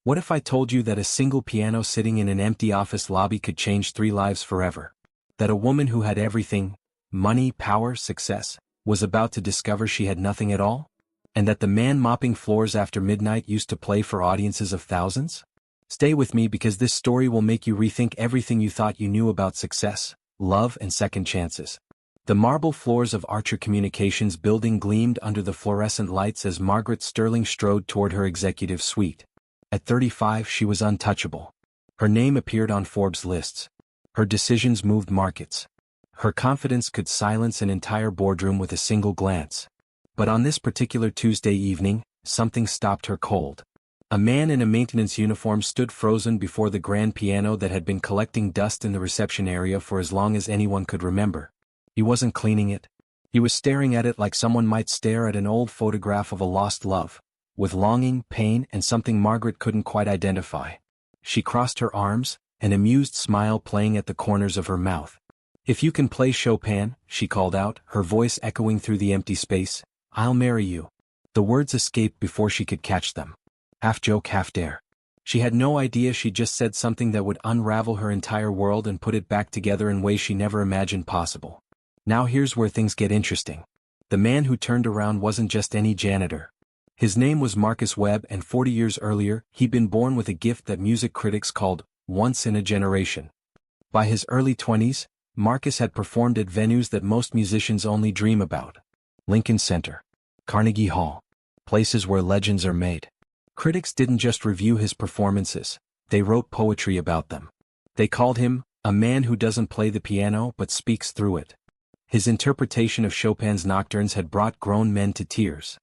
What if I told you that a single piano sitting in an empty office lobby could change 3 lives forever? That a woman who had everything, money, power, success, was about to discover she had nothing at all? And that the man mopping floors after midnight used to play for audiences of thousands? Stay with me because this story will make you rethink everything you thought you knew about success, love, and second chances. The marble floors of Archer Communications building gleamed under the fluorescent lights as Margaret Sterling strode toward her executive suite. At 35, she was untouchable. Her name appeared on Forbes lists. Her decisions moved markets. Her confidence could silence an entire boardroom with a single glance. But on this particular Tuesday evening, something stopped her cold. A man in a maintenance uniform stood frozen before the grand piano that had been collecting dust in the reception area for as long as anyone could remember. He wasn't cleaning it. He was staring at it like someone might stare at an old photograph of a lost love, with longing, pain, and something Margaret couldn't quite identify. She crossed her arms, an amused smile playing at the corners of her mouth. "If you can play Chopin," she called out, her voice echoing through the empty space, "I'll marry you." The words escaped before she could catch them. Half joke, half dare. She had no idea she'd just said something that would unravel her entire world and put it back together in ways she never imagined possible. Now here's where things get interesting. The man who turned around wasn't just any janitor. His name was Marcus Webb, and 40 years earlier, he'd been born with a gift that music critics called once in a generation. By his early 20s, Marcus had performed at venues that most musicians only dream about. Lincoln Center, Carnegie Hall, places where legends are made. Critics didn't just review his performances, they wrote poetry about them. They called him a man who doesn't play the piano but speaks through it. His interpretation of Chopin's nocturnes had brought grown men to tears.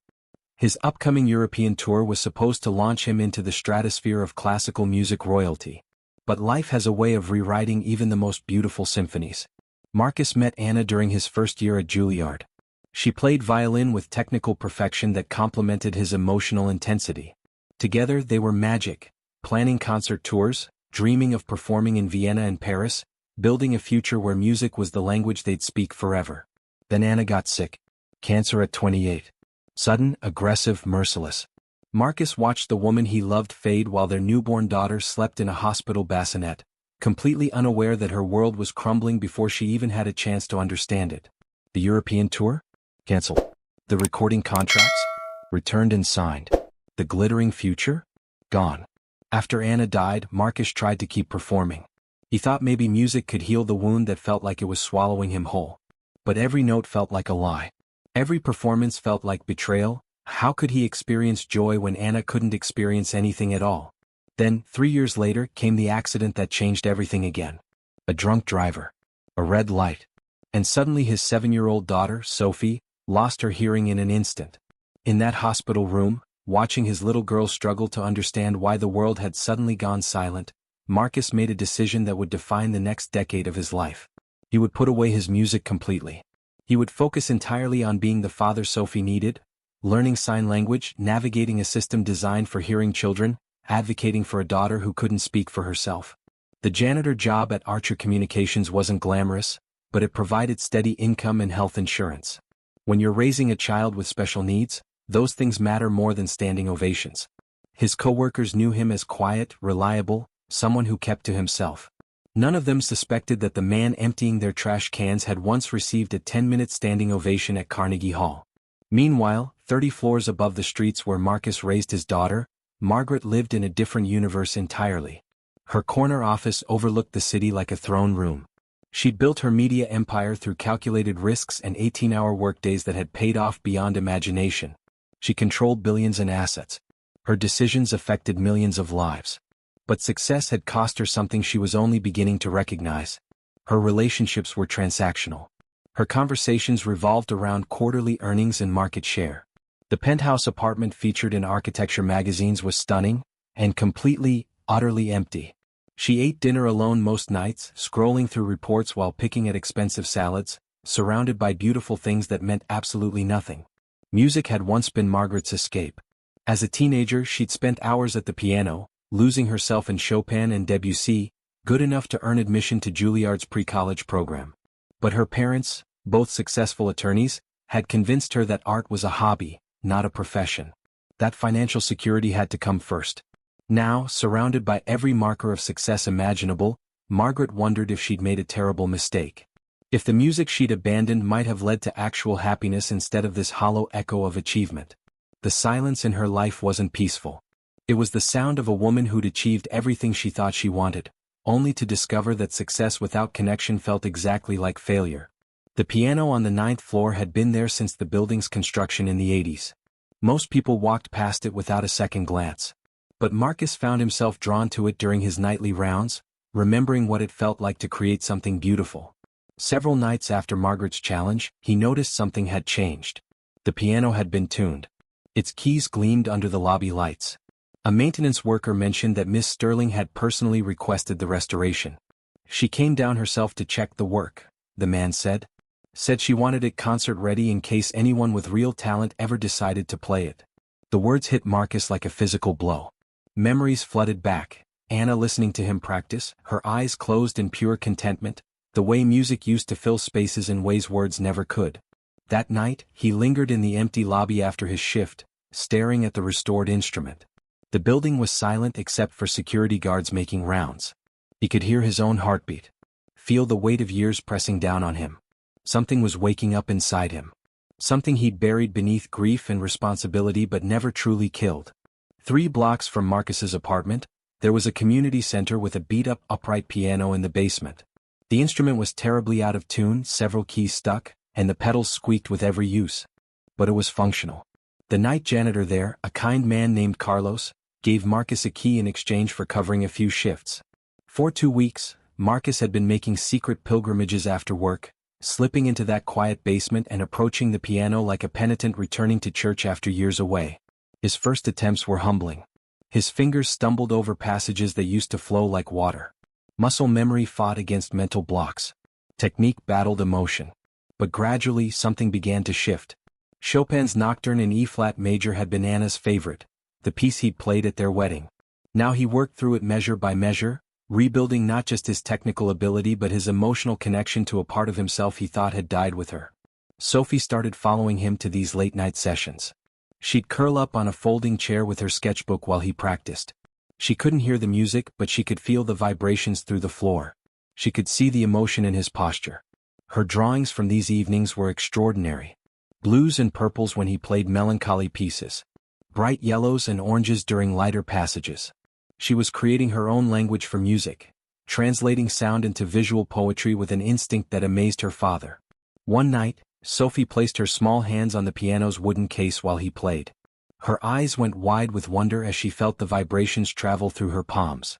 His upcoming European tour was supposed to launch him into the stratosphere of classical music royalty. But life has a way of rewriting even the most beautiful symphonies. Marcus met Anna during his first year at Juilliard. She played violin with technical perfection that complemented his emotional intensity. Together they were magic, planning concert tours, dreaming of performing in Vienna and Paris, building a future where music was the language they'd speak forever. Then Anna got sick. Cancer at 28. Sudden, aggressive, merciless. Marcus watched the woman he loved fade while their newborn daughter slept in a hospital bassinet, completely unaware that her world was crumbling before she even had a chance to understand it. The European tour? Cancelled. The recording contracts? Returned and signed. The glittering future? Gone. After Anna died, Marcus tried to keep performing. He thought maybe music could heal the wound that felt like it was swallowing him whole. But every note felt like a lie. Every performance felt like betrayal. How could he experience joy when Anna couldn't experience anything at all? Then, 3 years later, came the accident that changed everything again. A drunk driver. A red light. And suddenly his 7-year-old daughter, Sophie, lost her hearing in an instant. In that hospital room, watching his little girl struggle to understand why the world had suddenly gone silent, Marcus made a decision that would define the next decade of his life. He would put away his music completely. He would focus entirely on being the father Sophie needed, learning sign language, navigating a system designed for hearing children, advocating for a daughter who couldn't speak for herself. The janitor job at Archer Communications wasn't glamorous, but it provided steady income and health insurance. When you're raising a child with special needs, those things matter more than standing ovations. His coworkers knew him as quiet, reliable, someone who kept to himself. None of them suspected that the man emptying their trash cans had once received a 10-minute standing ovation at Carnegie Hall. Meanwhile, 30 floors above the streets where Marcus raised his daughter, Margaret lived in a different universe entirely. Her corner office overlooked the city like a throne room. She'd built her media empire through calculated risks and 18-hour workdays that had paid off beyond imagination. She controlled billions in assets. Her decisions affected millions of lives. But success had cost her something she was only beginning to recognize. Her relationships were transactional. Her conversations revolved around quarterly earnings and market share. The penthouse apartment featured in architecture magazines was stunning, and completely, utterly empty. She ate dinner alone most nights, scrolling through reports while picking at expensive salads, surrounded by beautiful things that meant absolutely nothing. Music had once been Margaret's escape. As a teenager, she'd spent hours at the piano, losing herself in Chopin and Debussy, good enough to earn admission to Juilliard's pre-college program. But her parents, both successful attorneys, had convinced her that art was a hobby, not a profession. That financial security had to come first. Now, surrounded by every marker of success imaginable, Margaret wondered if she'd made a terrible mistake. If the music she'd abandoned might have led to actual happiness instead of this hollow echo of achievement. The silence in her life wasn't peaceful. It was the sound of a woman who'd achieved everything she thought she wanted, only to discover that success without connection felt exactly like failure. The piano on the 9th floor had been there since the building's construction in the 80s. Most people walked past it without a second glance. But Marcus found himself drawn to it during his nightly rounds, remembering what it felt like to create something beautiful. Several nights after Margaret's challenge, he noticed something had changed. The piano had been tuned. Its keys gleamed under the lobby lights. A maintenance worker mentioned that Miss Sterling had personally requested the restoration. She came down herself to check the work, the man said. Said she wanted it concert-ready in case anyone with real talent ever decided to play it. The words hit Marcus like a physical blow. Memories flooded back. Anna listening to him practice, her eyes closed in pure contentment, the way music used to fill spaces in ways words never could. That night, he lingered in the empty lobby after his shift, staring at the restored instrument. The building was silent except for security guards making rounds. He could hear his own heartbeat. Feel the weight of years pressing down on him. Something was waking up inside him. Something he'd buried beneath grief and responsibility but never truly killed. 3 blocks from Marcus's apartment, there was a community center with a beat-up upright piano in the basement. The instrument was terribly out of tune, several keys stuck, and the pedals squeaked with every use. But it was functional. The night janitor there, a kind man named Carlos, gave Marcus a key in exchange for covering a few shifts. For 2 weeks, Marcus had been making secret pilgrimages after work, slipping into that quiet basement and approaching the piano like a penitent returning to church after years away. His first attempts were humbling. His fingers stumbled over passages that used to flow like water. Muscle memory fought against mental blocks. Technique battled emotion. But gradually something began to shift. Chopin's Nocturne in E-flat major had been Anna's favorite, the piece he'd played at their wedding. Now he worked through it measure by measure, rebuilding not just his technical ability but his emotional connection to a part of himself he thought had died with her. Sophie started following him to these late-night sessions. She'd curl up on a folding chair with her sketchbook while he practiced. She couldn't hear the music but she could feel the vibrations through the floor. She could see the emotion in his posture. Her drawings from these evenings were extraordinary. Blues and purples when he played melancholy pieces. Bright yellows and oranges during lighter passages. She was creating her own language for music, translating sound into visual poetry with an instinct that amazed her father. One night, Sophie placed her small hands on the piano's wooden case while he played. Her eyes went wide with wonder as she felt the vibrations travel through her palms.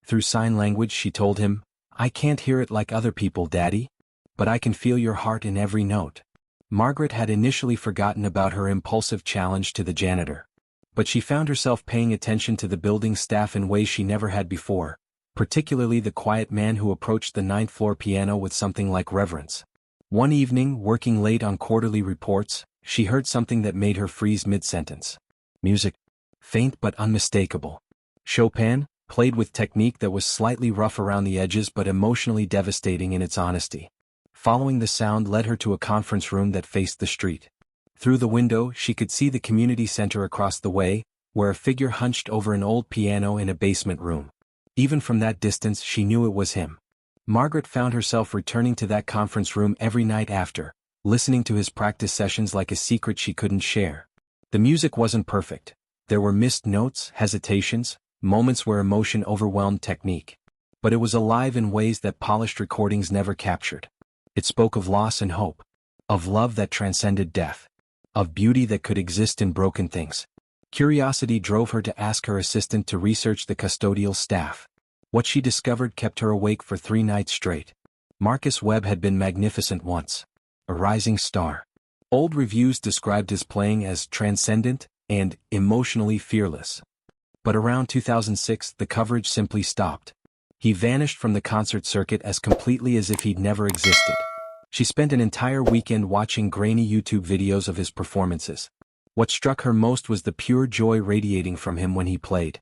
Through sign language she told him, "I can't hear it like other people, Daddy. But I can feel your heart in every note." Margaret had initially forgotten about her impulsive challenge to the janitor. But she found herself paying attention to the building staff in ways she never had before, particularly the quiet man who approached the 9th floor piano with something like reverence. One evening, working late on quarterly reports, she heard something that made her freeze mid-sentence. Music. Faint but unmistakable. Chopin, played with technique that was slightly rough around the edges but emotionally devastating in its honesty. Following the sound led her to a conference room that faced the street. Through the window she could see the community center across the way, where a figure hunched over an old piano in a basement room. Even from that distance she knew it was him. Margaret found herself returning to that conference room every night after, listening to his practice sessions like a secret she couldn't share. The music wasn't perfect. There were missed notes, hesitations, moments where emotion overwhelmed technique. But it was alive in ways that polished recordings never captured. It spoke of loss and hope, of love that transcended death, of beauty that could exist in broken things. Curiosity drove her to ask her assistant to research the custodial staff. What she discovered kept her awake for 3 nights straight. Marcus Webb had been magnificent once. A rising star. Old reviews described his playing as transcendent and emotionally fearless. But around 2006 the coverage simply stopped. He vanished from the concert circuit as completely as if he'd never existed. She spent an entire weekend watching grainy YouTube videos of his performances. What struck her most was the pure joy radiating from him when he played.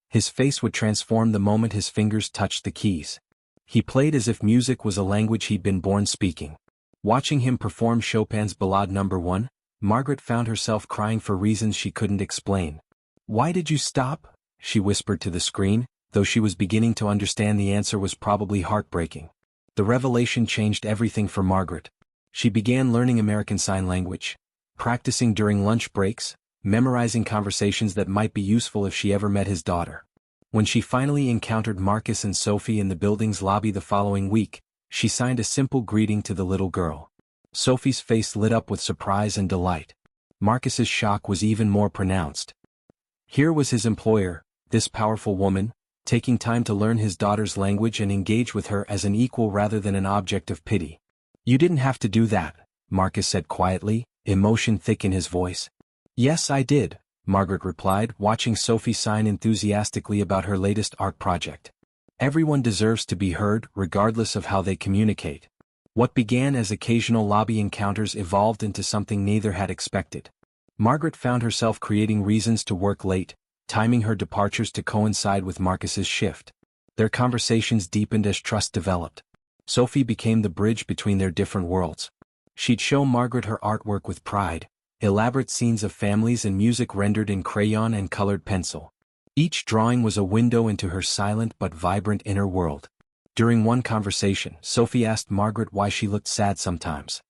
His face would transform the moment his fingers touched the keys. He played as if music was a language he'd been born speaking. Watching him perform Chopin's Ballade No. 1, Margaret found herself crying for reasons she couldn't explain. "Why did you stop?" she whispered to the screen, though she was beginning to understand the answer was probably heartbreaking. The revelation changed everything for Margaret. She began learning American Sign Language, practicing during lunch breaks, memorizing conversations that might be useful if she ever met his daughter. When she finally encountered Marcus and Sophie in the building's lobby the following week, she signed a simple greeting to the little girl. Sophie's face lit up with surprise and delight. Marcus's shock was even more pronounced. Here was his employer, this powerful woman, taking time to learn his daughter's language and engage with her as an equal rather than an object of pity. "You didn't have to do that," Marcus said quietly, emotion thick in his voice. "Yes, I did," Margaret replied, watching Sophie sign enthusiastically about her latest art project. Everyone deserves to be heard, regardless of how they communicate. What began as occasional lobby encounters evolved into something neither had expected. Margaret found herself creating reasons to work late, timing her departures to coincide with Marcus's shift. Their conversations deepened as trust developed. Sophie became the bridge between their different worlds. She'd show Margaret her artwork with pride, elaborate scenes of families and music rendered in crayon and colored pencil. Each drawing was a window into her silent but vibrant inner world. During one conversation, Sophie asked Margaret why she looked sad sometimes.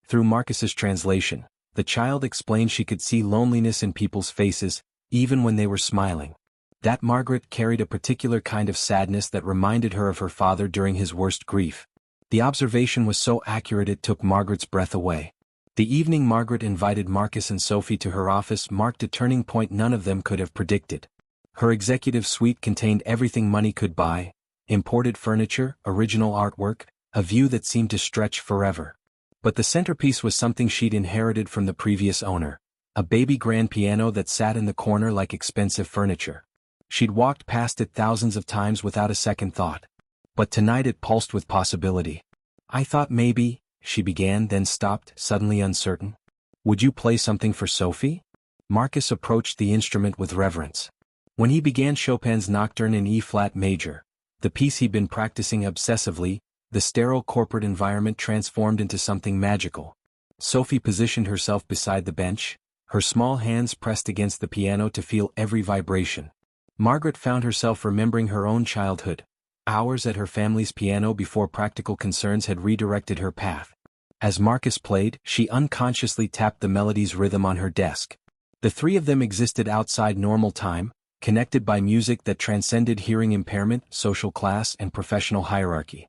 Through Marcus's translation, the child explained she could see loneliness in people's faces, even when they were smiling. That Margaret carried a particular kind of sadness that reminded her of her father during his worst grief. The observation was so accurate it took Margaret's breath away. The evening Margaret invited Marcus and Sophie to her office marked a turning point none of them could have predicted. Her executive suite contained everything money could buy: imported furniture, original artwork, a view that seemed to stretch forever. But the centerpiece was something she'd inherited from the previous owner: a baby grand piano that sat in the corner like expensive furniture. She'd walked past it thousands of times without a second thought. But tonight it pulsed with possibility. "I thought maybe," she began, then stopped, suddenly uncertain. "Would you play something for Sophie?" Marcus approached the instrument with reverence. When he began Chopin's Nocturne in E-flat major, the piece he'd been practicing obsessively, the sterile corporate environment transformed into something magical. Sophie positioned herself beside the bench, her small hands pressed against the piano to feel every vibration. Margaret found herself remembering her own childhood, hours at her family's piano before practical concerns had redirected her path. As Marcus played, she unconsciously tapped the melody's rhythm on her desk. The three of them existed outside normal time, connected by music that transcended hearing impairment, social class, and professional hierarchy.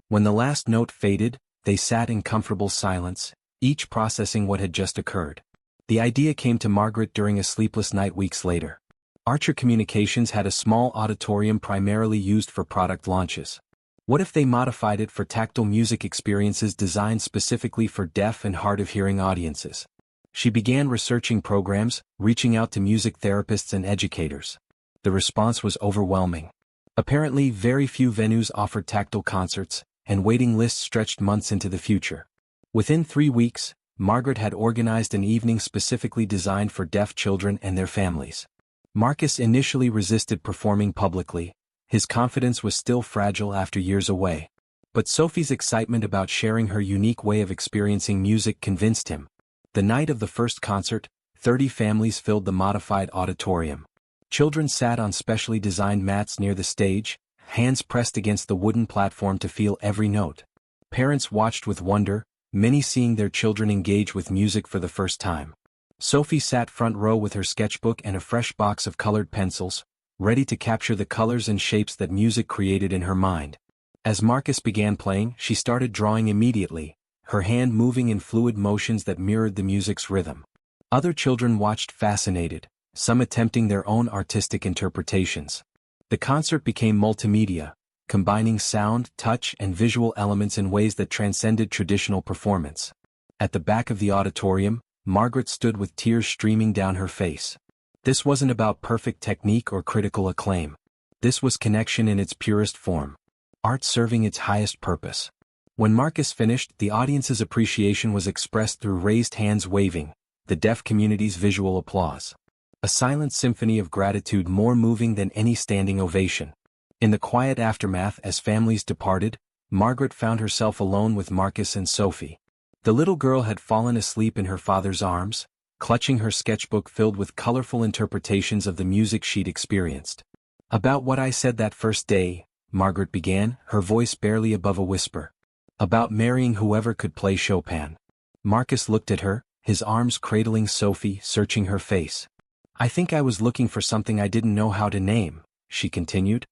When the last note faded, they sat in comfortable silence, each processing what had just occurred. The idea came to Margaret during a sleepless night weeks later. Archer Communications had a small auditorium primarily used for product launches. What if they modified it for tactile music experiences designed specifically for deaf and hard-of-hearing audiences? She began researching programs, reaching out to music therapists and educators. The response was overwhelming. Apparently, very few venues offered tactile concerts, and waiting lists stretched months into the future. Within 3 weeks, Margaret had organized an evening specifically designed for deaf children and their families. Marcus initially resisted performing publicly. His confidence was still fragile after years away. But Sophie's excitement about sharing her unique way of experiencing music convinced him. The night of the first concert, 30 families filled the modified auditorium. Children sat on specially designed mats near the stage, hands pressed against the wooden platform to feel every note. Parents watched with wonder, many seeing their children engage with music for the first time. Sophie sat front row with her sketchbook and a fresh box of colored pencils, ready to capture the colors and shapes that music created in her mind. As Marcus began playing, she started drawing immediately, her hand moving in fluid motions that mirrored the music's rhythm. Other children watched fascinated, some attempting their own artistic interpretations. The concert became multimedia, combining sound, touch, and visual elements in ways that transcended traditional performance. At the back of the auditorium, Margaret stood with tears streaming down her face. This wasn't about perfect technique or critical acclaim. This was connection in its purest form. Art serving its highest purpose. When Marcus finished, the audience's appreciation was expressed through raised hands waving, the deaf community's visual applause. A silent symphony of gratitude more moving than any standing ovation. In the quiet aftermath, as families departed, Margaret found herself alone with Marcus and Sophie. The little girl had fallen asleep in her father's arms, clutching her sketchbook filled with colorful interpretations of the music she'd experienced. About what I said that first day, Margaret began, her voice barely above a whisper. About marrying whoever could play Chopin. Marcus looked at her, his arms cradling Sophie, searching her face. I think I was looking for something I didn't know how to name, she continued.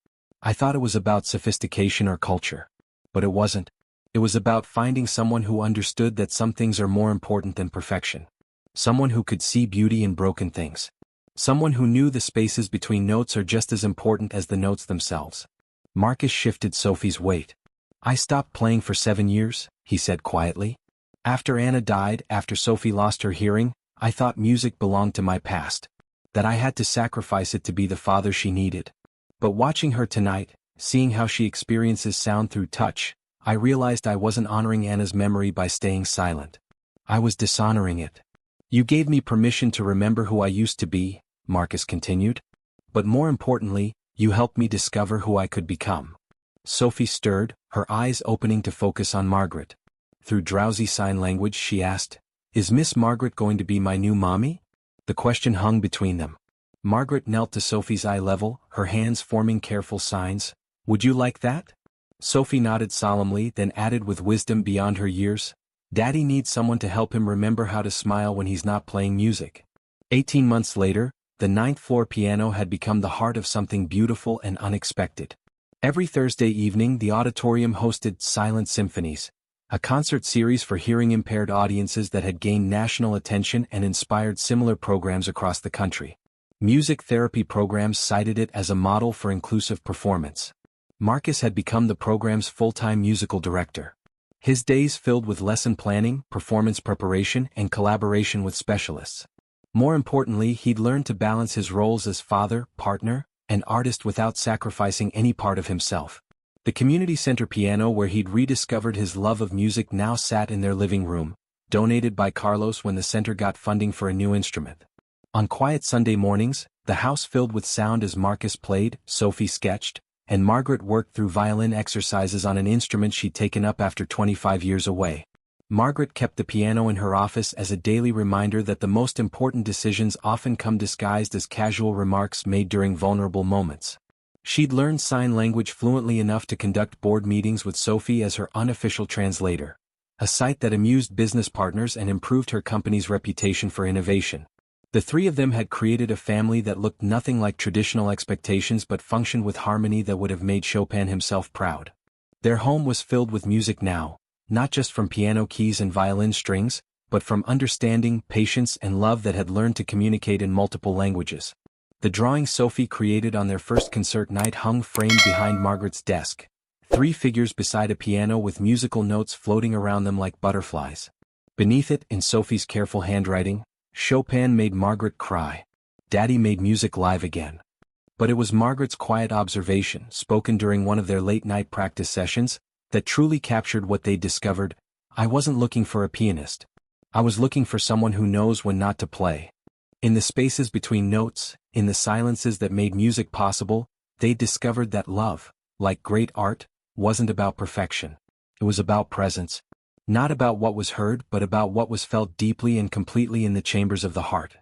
I thought it was about sophistication or culture. But it wasn't. It was about finding someone who understood that some things are more important than perfection. Someone who could see beauty in broken things. Someone who knew the spaces between notes are just as important as the notes themselves. Marcus shifted Sophie's weight. I stopped playing for 7 years, he said quietly. After Anna died, after Sophie lost her hearing, I thought music belonged to my past. That I had to sacrifice it to be the father she needed. But watching her tonight, seeing how she experiences sound through touch, I realized I wasn't honoring Anna's memory by staying silent. I was dishonoring it. You gave me permission to remember who I used to be, Marcus continued. But more importantly, you helped me discover who I could become. Sophie stirred, her eyes opening to focus on Margaret. Through drowsy sign language she asked, Is Miss Margaret going to be my new mommy? The question hung between them. Margaret knelt to Sophie's eye level, her hands forming careful signs. Would you like that? Sophie nodded solemnly, then added with wisdom beyond her years, Daddy needs someone to help him remember how to smile when he's not playing music. 18 months later, the 9th-floor piano had become the heart of something beautiful and unexpected. Every Thursday evening the auditorium hosted Silent Symphonies, a concert series for hearing-impaired audiences that had gained national attention and inspired similar programs across the country. Music therapy programs cited it as a model for inclusive performance. Marcus had become the program's full-time musical director. His days filled with lesson planning, performance preparation, and collaboration with specialists. More importantly, he'd learned to balance his roles as father, partner, and artist without sacrificing any part of himself. The community center piano where he'd rediscovered his love of music now sat in their living room, donated by Carlos when the center got funding for a new instrument. On quiet Sunday mornings, the house filled with sound as Marcus played, Sophie sketched, and Margaret worked through violin exercises on an instrument she'd taken up after 25 years away. Margaret kept the piano in her office as a daily reminder that the most important decisions often come disguised as casual remarks made during vulnerable moments. She'd learned sign language fluently enough to conduct board meetings with Sophie as her unofficial translator, a sight that amused business partners and improved her company's reputation for innovation. The three of them had created a family that looked nothing like traditional expectations but functioned with harmony that would have made Chopin himself proud. Their home was filled with music now, not just from piano keys and violin strings, but from understanding, patience, and love that had learned to communicate in multiple languages. The drawing Sophie created on their first concert night hung framed behind Margaret's desk, 3 figures beside a piano with musical notes floating around them like butterflies. Beneath it, in Sophie's careful handwriting, Chopin made Margaret cry. Daddy made music live again. But it was Margaret's quiet observation, spoken during one of their late-night practice sessions, that truly captured what they'd discovered. I wasn't looking for a pianist. I was looking for someone who knows when not to play. In the spaces between notes, in the silences that made music possible, they discovered that love, like great art, wasn't about perfection. It was about presence. Not about what was heard but about what was felt deeply and completely in the chambers of the heart.